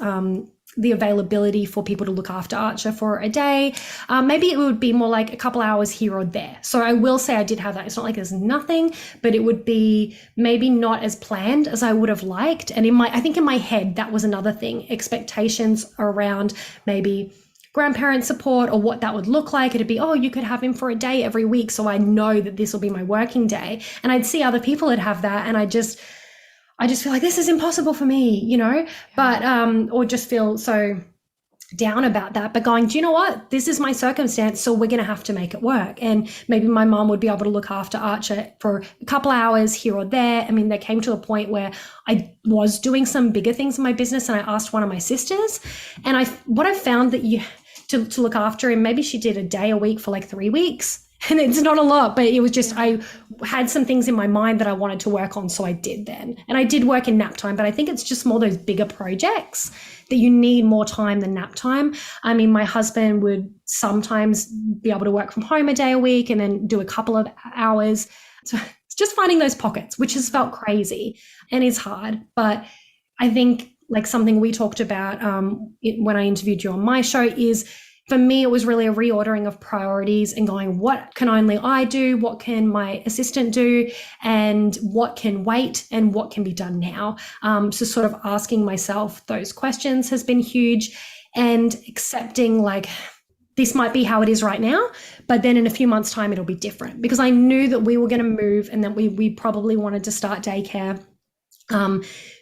the availability for people to look after Archer for a day. Maybe it would be more like a couple hours here or there. So I will say I did have that. It's not like there's nothing, but it would be maybe not as planned as I would have liked. And I think in my head, that was another thing, expectations around maybe grandparent support or what that would look like. It'd be, oh, you could have him for a day every week, so I know that this will be my working day. And I'd see other people that have that, and I just feel like this is impossible for me, but, or just feel so down about that, but going, do you know what? This is my circumstance, so we're going to have to make it work. And maybe my mom would be able to look after Archer for a couple hours here or there. I mean, there came to a point where I was doing some bigger things in my business, and I asked one of my sisters, and what I found that to look after him, maybe she did a day a week for like 3 weeks. And it's not a lot, but it was just, I had some things in my mind that I wanted to work on. So I did then. And I did work in nap time, but I think it's just more those bigger projects that you need more time than nap time. I mean, my husband would sometimes be able to work from home a day a week and then do a couple of hours. So it's just finding those pockets, which has felt crazy and is hard. But I think like something we talked about when I interviewed you on my show is, for me, it was really a reordering of priorities and going, what can only I do? What can my assistant do? And what can wait? And what can be done now? So sort of asking myself those questions has been huge, and accepting like, this might be how it is right now, but then in a few months' time, it'll be different, because I knew that we were going to move and that we probably wanted to start daycare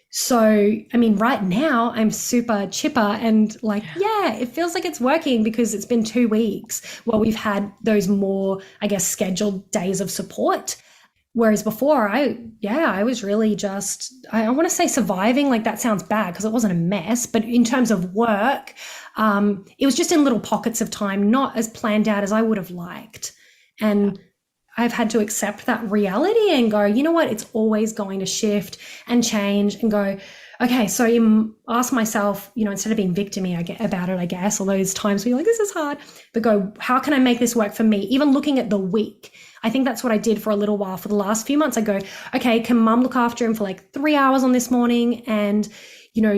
So, I mean, right now I'm super chipper and like, yeah, it feels like it's working because it's been 2 weeks where we've had those more, I guess, scheduled days of support. Whereas before I was really just, I want to say surviving, like that sounds bad because it wasn't a mess, but in terms of work, it was just in little pockets of time, not as planned out as I would have liked. And I've had to accept that reality and go, you know what, it's always going to shift and change and go, okay, so ask myself, instead of being victim-y about it, I guess, all those times where you're like, this is hard, but go, how can I make this work for me? Even looking at the week. I think that's what I did for a little while. For the last few months, I go, okay, can mum look after him for like 3 hours on this morning? And,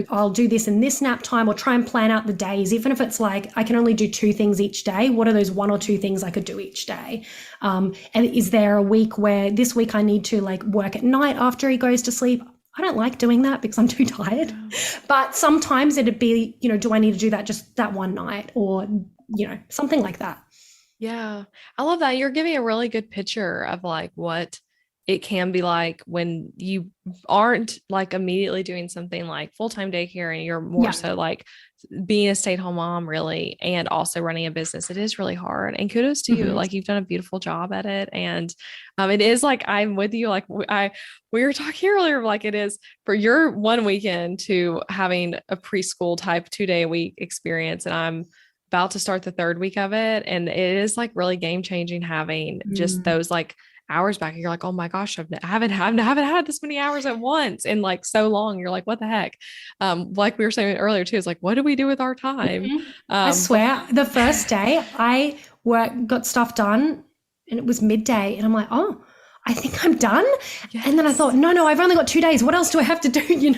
I'll do this in this nap time, or try and plan out the days. Even if it's like, I can only do 2 things each day. What are those 1 or 2 things I could do each day? And is there a week where this week I need to like work at night after he goes to sleep? I don't like doing that because I'm too tired. But sometimes it'd be, do I need to do that just that one night, or, something like that. Yeah. I love that. You're giving a really good picture of like what it can be like when you aren't like immediately doing something like full-time daycare, and you're more so like being a stay-at-home mom, really, and also running a business. It is really hard, and kudos to you. Like, you've done a beautiful job at it. And it is like, I'm with you. Like we were talking earlier, like it is for your one weekend to having a preschool type 2-day-a-week experience. And I'm about to start the 3rd week of it. And it is like really game-changing having just those like hours back. You're like, oh my gosh, I haven't had this many hours at once in like so long. You're like, what the heck? Like we were saying earlier too, it's like, what do we do with our time? I swear the first day I got stuff done and it was midday and I'm like, oh, I think I'm done. Yes. And then I thought, no, I've only got 2 days. What else do I have to do?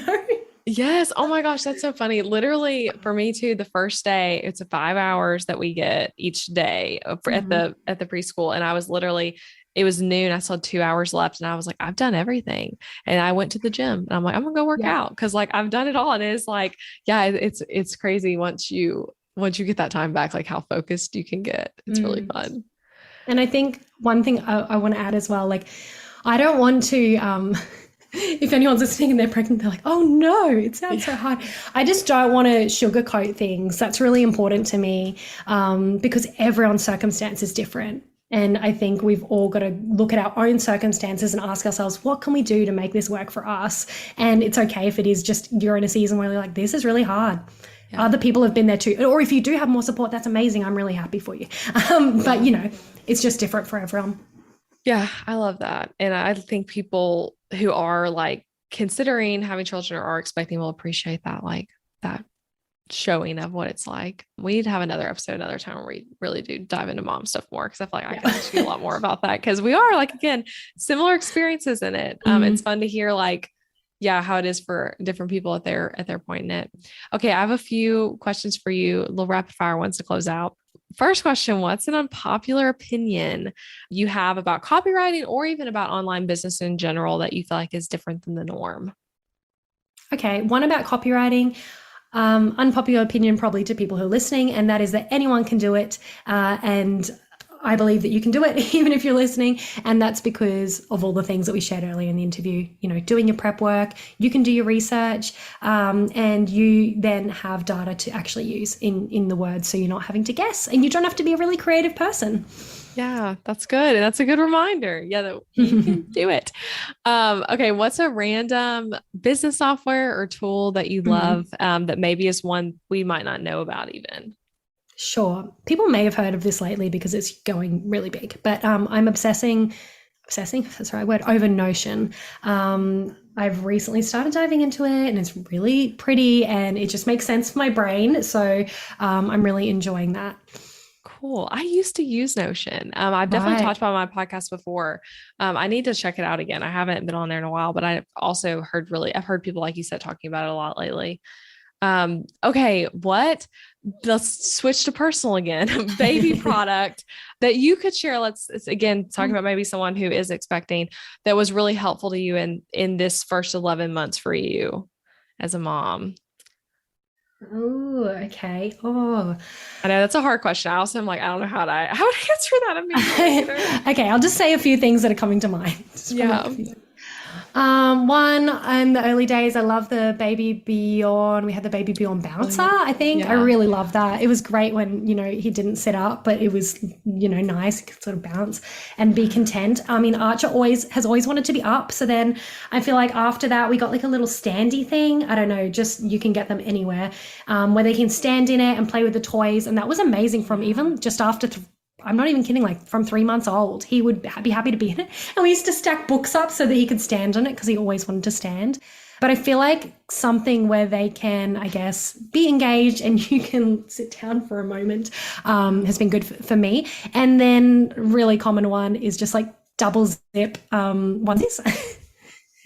Yes. Oh my gosh. That's so funny. Literally for me too, the first day, it's 5 hours that we get each day at the preschool. And I was literally, it was noon. I still had 2 hours left and I was like, I've done everything. And I went to the gym and I'm like, I'm gonna go work out. Cause like I've done it all. And it's like, yeah, it's crazy once you get that time back, like how focused you can get. It's really fun. And I think one thing I want to add as well, like, I don't want to, if anyone's listening and they're pregnant, they're like, oh no, it sounds so hard. I just don't want to sugarcoat things. That's really important to me, because everyone's circumstance is different. And I think we've all got to look at our own circumstances and ask ourselves, what can we do to make this work for us? And it's okay if it is just you're in a season where you're like, this is really hard. Yeah. Other people have been there too. Or if you do have more support, that's amazing. I'm really happy for you. But, it's just different for everyone. Yeah, I love that. And I think people who are like considering having children or are expecting will appreciate that, like that showing of what it's like. We need to have another episode another time where we really do dive into mom stuff more, because I feel like I can ask you a lot more about that, because we are like, again, similar experiences in it. It's fun to hear like, yeah, how it is for different people at their point in it. Okay, I have a few questions for you, little rapid fire ones to close out. First question, what's an unpopular opinion you have about copywriting or even about online business in general that you feel like is different than the norm? Okay, one about copywriting. Unpopular opinion probably to people who are listening, and that is that anyone can do it. And I believe that you can do it even if you're listening. And that's because of all the things that we shared earlier in the interview, doing your prep work, you can do your research, and you then have data to actually use in the words. So you're not having to guess, and you don't have to be a really creative person. Yeah, that's good. And that's a good reminder. Yeah, that you can do it. Okay. What's a random business software or tool that you love, that maybe is one we might not know about even? Sure. People may have heard of this lately because it's going really big, but I'm obsessing, that's the right word, over Notion. I've recently started diving into it and it's really pretty and it just makes sense for my brain. So I'm really enjoying that. Cool. I used to use Notion. I've definitely talked about my podcast before. I need to check it out again. I haven't been on there in a while, but I've also I've heard people, like you said, talking about it a lot lately. Okay. Let's switch to personal again, baby product that you could share. Let's again, talking about maybe someone who is expecting that was really helpful to you in this first 11 months for you as a mom. Oh, okay. Oh, I know that's a hard question. I also am like, I don't know how to answer that immediately. Okay. I'll just say a few things that are coming to mind. Yeah. One in the early days, I love the Baby Beyond. We had the Baby Beyond bouncer, I think. I really love that. It was great when, he didn't sit up, but it was, nice. He could sort of bounce and be content. I mean, Archer has always wanted to be up. So then I feel like after that, we got like a little standy thing. I don't know, just you can get them anywhere where they can stand in it and play with the toys. And that was amazing from even just after I'm not even kidding, like from 3 months old, he would be happy to be in it. And we used to stack books up so that he could stand on it because he always wanted to stand. But I feel like something where they can, I guess, be engaged and you can sit down for a moment has been good for me. And then really common one is just like double zip onesies,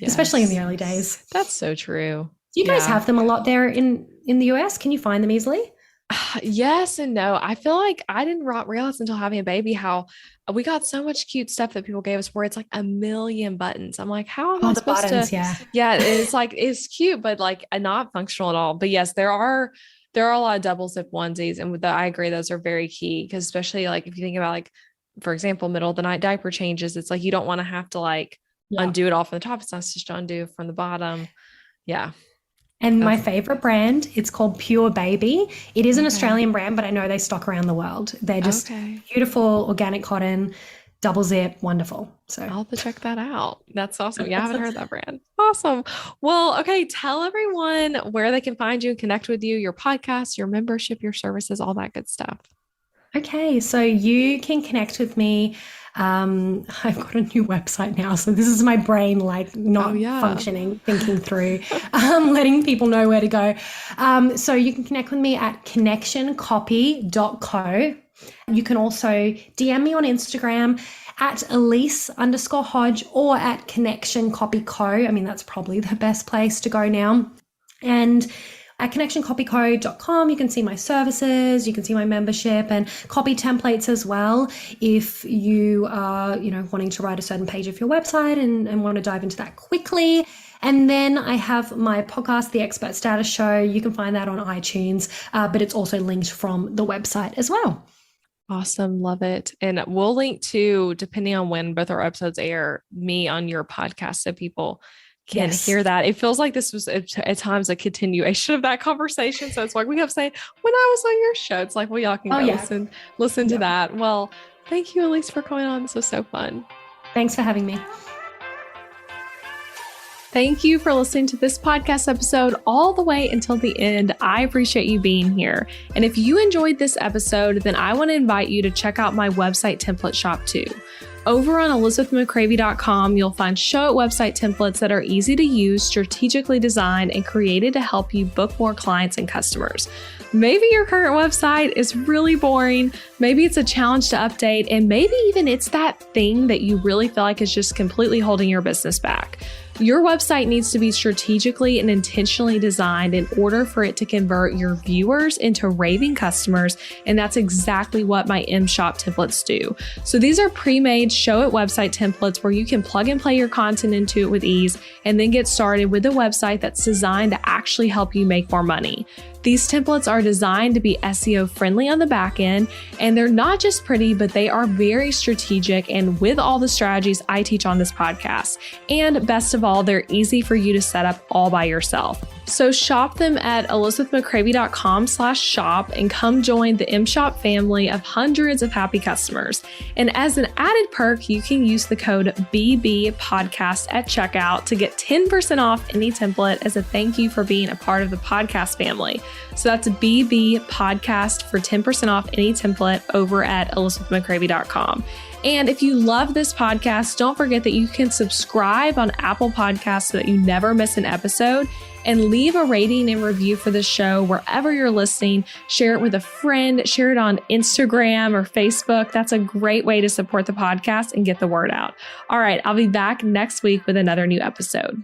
especially in the early days. That's so true. Do you guys have them a lot there in the US? Can you find them easily? Yes and no. I feel like I didn't realize until having a baby how we got so much cute stuff that people gave us where it's like a million buttons. I'm like, how am I supposed buttons, to? Yeah, it's like, it's cute, but like not functional at all. But yes, there are a lot of double zip onesies. And I agree, those are very key because especially like if you think about like, for example, middle of the night diaper changes, it's like you don't want to have to like undo it all from the top. It's not just to undo from the bottom. Yeah. And my favorite brand, it's called Pure Baby. It is an Australian brand, but I know they stock around the world. They're just beautiful, organic cotton, double zip, wonderful. So I'll have to check that out. That's awesome. Yeah, I haven't heard that brand. Awesome. Well, okay. Tell everyone where they can find you and connect with you, your podcast, your membership, your services, all that good stuff. Okay. So you can connect with me. I've got a new website now. So this is my brain, like not functioning, thinking through, letting people know where to go. So you can connect with me at connectioncopy.co. You can also DM me on Instagram at Elise_Hodge or at Connection Copy Co. I mean, that's probably the best place to go now. And at connectioncopyco.com, you can see my services, you can see my membership and copy templates as well. If you are, wanting to write a certain page of your website and want to dive into that quickly. And then I have my podcast, The Expert Status Show. You can find that on iTunes, but it's also linked from the website as well. Awesome. Love it. And we'll link to, depending on when both our episodes air, me on your podcast so people can hear that. It feels like this was at times a continuation of that conversation. So it's like we have to say, when I was on your show, it's like, well, y'all can go listen to that. Well, thank you, Elise, for coming on. This was so fun. Thanks for having me. Thank you for listening to this podcast episode all the way until the end. I appreciate you being here. And if you enjoyed this episode, then I want to invite you to check out my website template shop too. Over on elizabethmccravey.com, you'll find show it website templates that are easy to use, strategically designed, and created to help you book more clients and customers. Maybe your current website is really boring. Maybe it's a challenge to update, and maybe even it's that thing that you really feel like is just completely holding your business back. Your website needs to be strategically and intentionally designed in order for it to convert your viewers into raving customers, and that's exactly what my M-Shop templates do. So these are pre-made show it website templates where you can plug and play your content into it with ease and then get started with a website that's designed to actually help you make more money. These templates are designed to be SEO friendly on the back end, and they're not just pretty, but they are very strategic and with all the strategies I teach on this podcast. And best of all, they're easy for you to set up all by yourself. So shop them at elizabethmccravey.com/shop and come join the M-Shop family of hundreds of happy customers. And as an added perk, you can use the code BBPodcast at checkout to get 10% off any template as a thank you for being a part of the podcast family. So that's BB Podcast for 10% off any template over at elizabethmccravey.com. And if you love this podcast, don't forget that you can subscribe on Apple Podcasts so that you never miss an episode, and leave a rating and review for the show wherever you're listening. Share it with a friend, share it on Instagram or Facebook. That's a great way to support the podcast and get the word out. All right, I'll be back next week with another new episode.